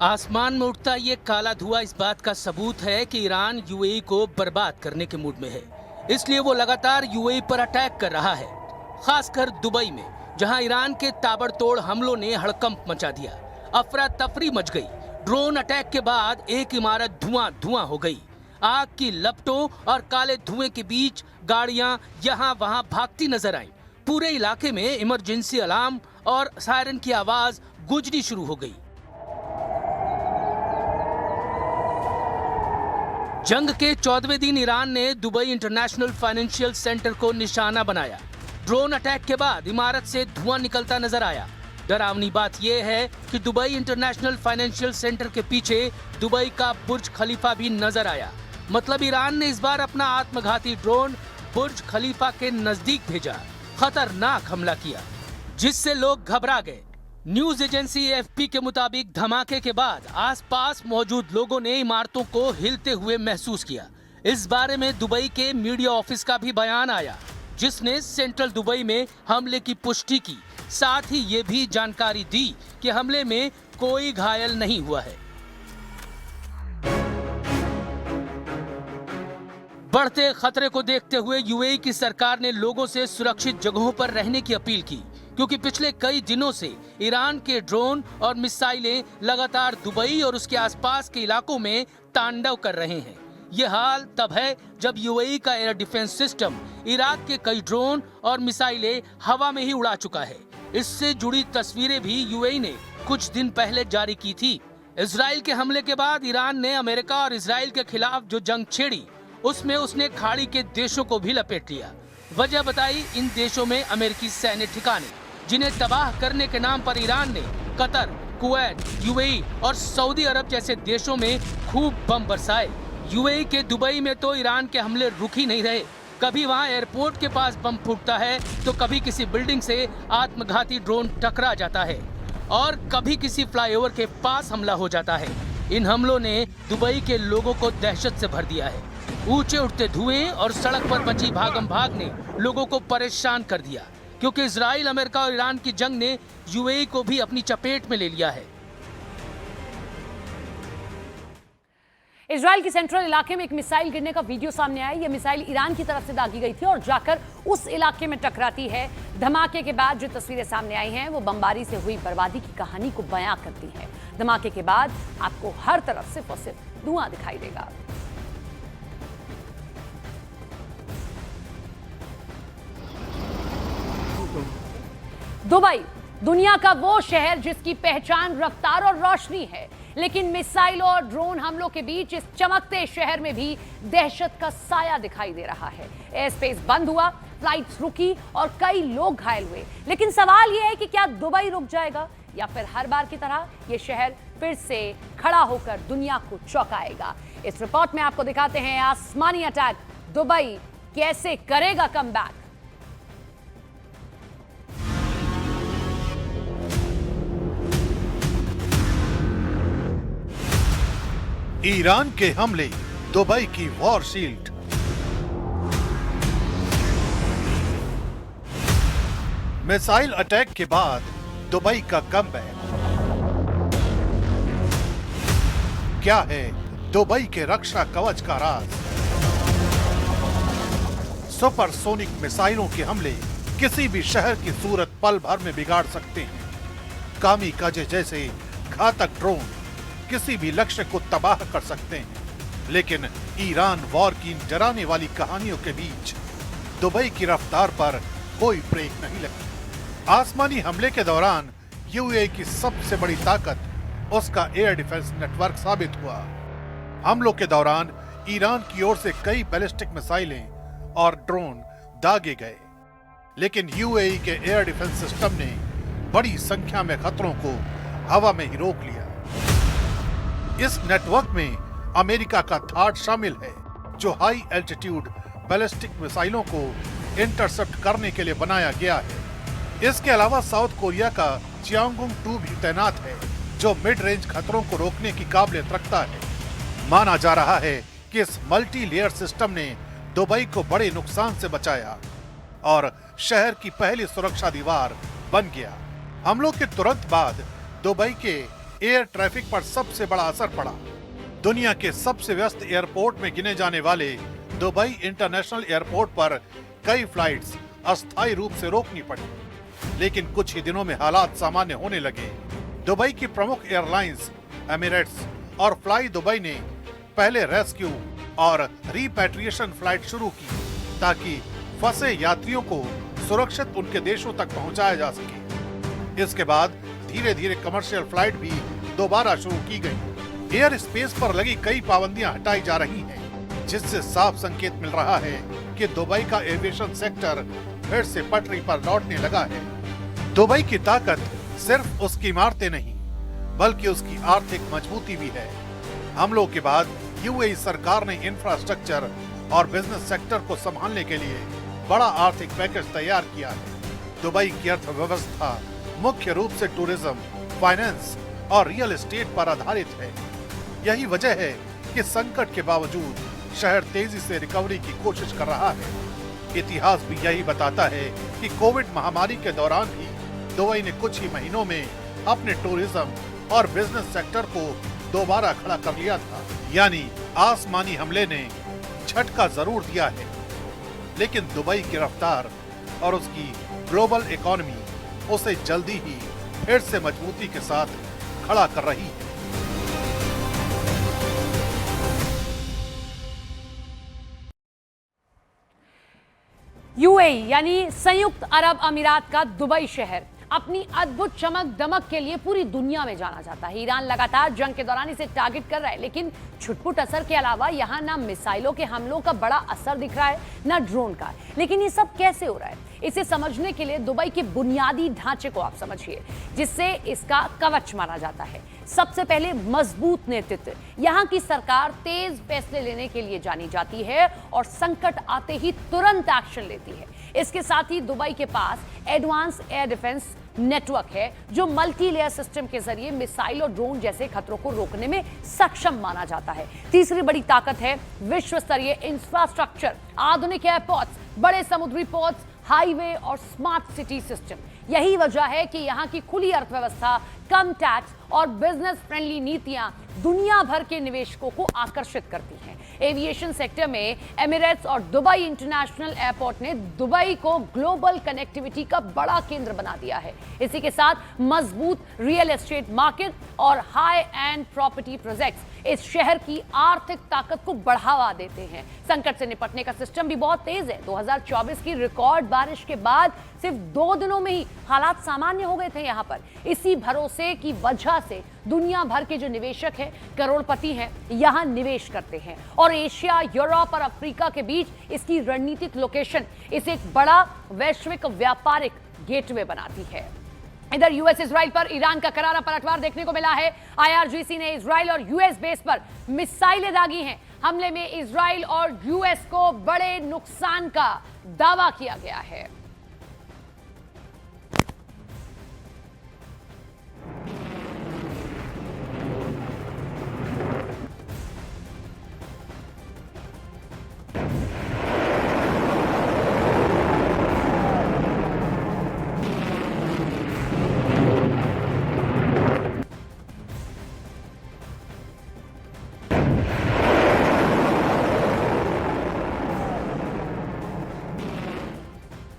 आसमान में उठता ये काला धुआं इस बात का सबूत है कि ईरान यूएई को बर्बाद करने के मूड में है। इसलिए वो लगातार यूएई पर अटैक कर रहा है, खासकर दुबई में, जहां ईरान के ताबड़तोड़ हमलों ने हड़कंप मचा दिया। अफरा तफरी मच गई। ड्रोन अटैक के बाद एक इमारत धुआं धुआं हो गई। आग की लपटों और काले धुएं के बीच गाड़ियां यहां वहां भागती नजर आईं। पूरे इलाके में इमरजेंसी अलार्म और सायरन की आवाज गूंजनी शुरू हो गई। जंग के 14वें दिन ईरान ने दुबई इंटरनेशनल फाइनेंशियल सेंटर को निशाना बनाया। ड्रोन अटैक के बाद इमारत से धुआं निकलता नजर आया। डरावनी बात यह है कि दुबई इंटरनेशनल फाइनेंशियल सेंटर के पीछे दुबई का बुर्ज खलीफा भी नजर आया। मतलब ईरान ने इस बार अपना आत्मघाती ड्रोन बुर्ज खलीफा के नजदीक भेजा, खतरनाक हमला किया, जिससे लोग घबरा गए। न्यूज एजेंसी एएफपी के मुताबिक धमाके के बाद आसपास मौजूद लोगों ने इमारतों को हिलते हुए महसूस किया। इस बारे में दुबई के मीडिया ऑफिस का भी बयान आया, जिसने सेंट्रल दुबई में हमले की पुष्टि की। साथ ही ये भी जानकारी दी कि हमले में कोई घायल नहीं हुआ है। बढ़ते खतरे को देखते हुए यूएई की सरकार ने लोगों से सुरक्षित जगहों पर रहने की अपील की, क्योंकि पिछले कई दिनों से ईरान के ड्रोन और मिसाइलें लगातार दुबई और उसके आसपास के इलाकों में तांडव कर रहे हैं। ये हाल तब है जब यूएई का एयर डिफेंस सिस्टम इराक के कई ड्रोन और मिसाइलें हवा में ही उड़ा चुका है। इससे जुड़ी तस्वीरें भी यूएई ने कुछ दिन पहले जारी की थी। इजराइल के हमले के बाद ईरान ने अमेरिका और इजराइल के खिलाफ जो जंग छेड़ी, उसमें उसने खाड़ी के देशों को भी लपेट लिया। वजह बताई इन देशों में अमेरिकी सैन्य ठिकाने, जिन्हें तबाह करने के नाम पर ईरान ने कतर, कुवैत, यूएई और सऊदी अरब जैसे देशों में खूब बम बरसाए। यूएई के दुबई में तो ईरान के हमले रुक ही नहीं रहे। कभी वहां एयरपोर्ट के पास बम फूटता है, तो कभी किसी बिल्डिंग से आत्मघाती ड्रोन टकरा जाता है और कभी किसी फ्लाईओवर के पास हमला हो जाता है। इन हमलों ने दुबई के लोगों को दहशत से भर दिया है। ऊंचे उठते धुएं और सड़क पर मची भागम भाग ने लोगों को परेशान कर दिया, क्योंकि इजराइल, अमेरिका और ईरान की जंग ने यूएई को भी अपनी चपेट में ले लिया है। इजराइल के सेंट्रल इलाके में एक मिसाइल गिरने का वीडियो सामने आया। यह मिसाइल ईरान की तरफ से दागी गई थी और जाकर उस इलाके में टकराती है। धमाके के बाद जो तस्वीरें सामने आई हैं, वो बमबारी से हुई बर्बादी की कहानी को बयां करती हैं। धमाके के बाद आपको हर तरफ सिर्फ और सिर्फ धुआं दिखाई देगा। दुबई दुनिया का वो शहर जिसकी पहचान रफ्तार और रोशनी है, लेकिन मिसाइलों और ड्रोन हमलों के बीच इस चमकते शहर में भी दहशत का साया दिखाई दे रहा है। एयर स्पेस बंद हुआ, फ्लाइट्स रुकी और कई लोग घायल हुए। लेकिन सवाल यह है कि क्या दुबई रुक जाएगा या फिर हर बार की तरह यह शहर फिर से खड़ा होकर दुनिया को चौंकाएगा। इस रिपोर्ट में आपको दिखाते हैं आसमानी अटैक, दुबई कैसे करेगा कमबैक। ईरान के हमले, दुबई की वॉर शील्ड। मिसाइल अटैक के बाद दुबई का कमबैक। क्या है दुबई के रक्षा कवच का राज? सुपरसोनिक मिसाइलों के हमले किसी भी शहर की सूरत पल भर में बिगाड़ सकते हैं। कामिकाजे जैसे घातक ड्रोन किसी भी लक्ष्य को तबाह कर सकते हैं। लेकिन ईरान वॉर की इन डराने वाली कहानियों के बीच दुबई की रफ्तार पर कोई ब्रेक नहीं लगी। आसमानी हमले के दौरान यूएई की सबसे बड़ी ताकत उसका एयर डिफेंस नेटवर्क साबित हुआ। हमलों के दौरान ईरान की ओर से कई बैलिस्टिक मिसाइलें और ड्रोन दागे गए, लेकिन यूएई के एयर डिफेंस सिस्टम ने बड़ी संख्या में खतरों को हवा में ही रोक लिया। इस नेटवर्क में अमेरिका का थाड शामिल है, जो हाई एल्टीट्यूड बैलिस्टिक मिसाइलों को इंटरसेप्ट करने के लिए बनाया गया है। इसके अलावा साउथ कोरिया का चियांगुंग 2 भी तैनात है, जो मिड रेंज खतरों को रोकने की काबिलियत रखता है। माना जा रहा है कि इस मल्टी लेयर सिस्टम ने दुबई को बड़े नुकसान से बचाया और शहर की पहली सुरक्षा दीवार बन गया। हमलों के तुरंत बाद दुबई के एयर ट्रैफिक पर सबसे बड़ा असर पड़ा। दुनिया के सबसे व्यस्त एयरपोर्ट में गिने जाने वाले दुबई इंटरनेशनल एयरपोर्ट पर कई फ्लाइट्स अस्थायी रूप से रोकनी पड़ी, लेकिन कुछ ही दिनों में हालात सामान्य होने लगे। दुबई की प्रमुख एयरलाइंस एमिरेट्स और फ्लाई दुबई ने पहले रेस्क्यू और रिपैट्रिएशन फ्लाइट शुरू की ताकि फंसे यात्रियों को सुरक्षित उनके देशों तक पहुंचाया जा सके। इसके बाद धीरे धीरे कमर्शियल फ्लाइट भी दोबारा शुरू की गई। एयर स्पेस पर लगी कई पाबंदियां हटाई जा रही हैं, जिससे साफ संकेत मिल रहा है कि दुबई का एविएशन सेक्टर फिर से पटरी पर लौटने लगा है। दुबई की ताकत सिर्फ उसकी इमारतें नहीं, बल्कि उसकी आर्थिक मजबूती भी है। हमलों के बाद यूएई सरकार ने इंफ्रास्ट्रक्चर और बिजनेस सेक्टर को संभालने के लिए बड़ा आर्थिक पैकेज तैयार किया है। दुबई की अर्थव्यवस्था मुख्य रूप से टूरिज्म, फाइनेंस और रियल एस्टेट पर आधारित है। यही वजह है कि संकट के बावजूद शहर तेजी से रिकवरी की कोशिश कर रहा है। इतिहास भी यही बताता है कि कोविड महामारी के दौरान भी दुबई ने कुछ ही महीनों में अपने टूरिज्म और बिजनेस सेक्टर को दोबारा खड़ा कर लिया था। यानी आसमानी हमले ने झटका जरूर दिया है, लेकिन दुबई की रफ्तार और उसकी ग्लोबल इकोनॉमी उसे जल्दी ही फिर से मजबूती के साथ खड़ा कर रही है। यूएई यानी संयुक्त अरब अमीरात का दुबई शहर अपनी अद्भुत चमक दमक के लिए पूरी दुनिया में जाना जाता है। ईरान लगातार जंग के दौरान इसे टारगेट कर रहा है, लेकिन छुटपुट असर के अलावा यहाँ ना मिसाइलों के हमलों का बड़ा असर दिख रहा है, ना ड्रोन का। लेकिन ये सब कैसे हो रहा है, इसे समझने के लिए दुबई के बुनियादी ढांचे को आप समझिए, जिससे इसका कवच माना जाता है। सबसे पहले मजबूत नेतृत्व। यहाँ की सरकार तेज फैसले लेने के लिए जानी जाती है और संकट आते ही तुरंत एक्शन लेती है। इसके साथ ही दुबई के पास एडवांस एयर डिफेंस नेटवर्क है, जो मल्टी लेयर सिस्टम के जरिए मिसाइल और ड्रोन जैसे खतरों को रोकने में सक्षम माना जाता है। तीसरी बड़ी ताकत है विश्व स्तरीय इंफ्रास्ट्रक्चर, आधुनिक एयरपोर्ट्स, बड़े समुद्री पोर्ट्स, हाईवे और स्मार्ट सिटी सिस्टम। यही वजह है कि यहाँ की खुली अर्थव्यवस्था, कम टैक्स और बिजनेस फ्रेंडली नीतियां दुनिया भर के निवेशकों को आकर्षित करती हैं। एविएशन सेक्टर में एमिरेट्स और दुबई इंटरनेशनल एयरपोर्ट ने दुबई को ग्लोबल कनेक्टिविटी का बड़ा केंद्र बना दिया है। इसी के साथ मजबूत रियल एस्टेट मार्केट और हाई एंड प्रॉपर्टी प्रोजेक्ट्स इस शहर की आर्थिक ताकत को बढ़ावा देते हैं। संकट से निपटने का सिस्टम भी बहुत तेज है। 2024 की रिकॉर्ड बारिश के बाद सिर्फ 2 दिनों में ही हालात सामान्य हो गए थे यहाँ पर। इसी भरोसे की वजह से दुनिया भर के जो निवेशक हैं, करोड़पति हैं, यहाँ निवेश करते हैं और एशिया, यूरोप और अफ्रीका के बीच इसकी रणनीतिक लोकेशन इसे एक बड़ा वैश्विक व्यापारिक गेटवे बनाती है। इधर यूएस इजराइल पर ईरान का करारा पलटवार देखने को मिला है। आईआरजीसी ने इजराइल और यूएस बेस पर मिसाइलें दागी हैं। हमले में इजराइल और यूएस को बड़े नुकसान का दावा किया गया है।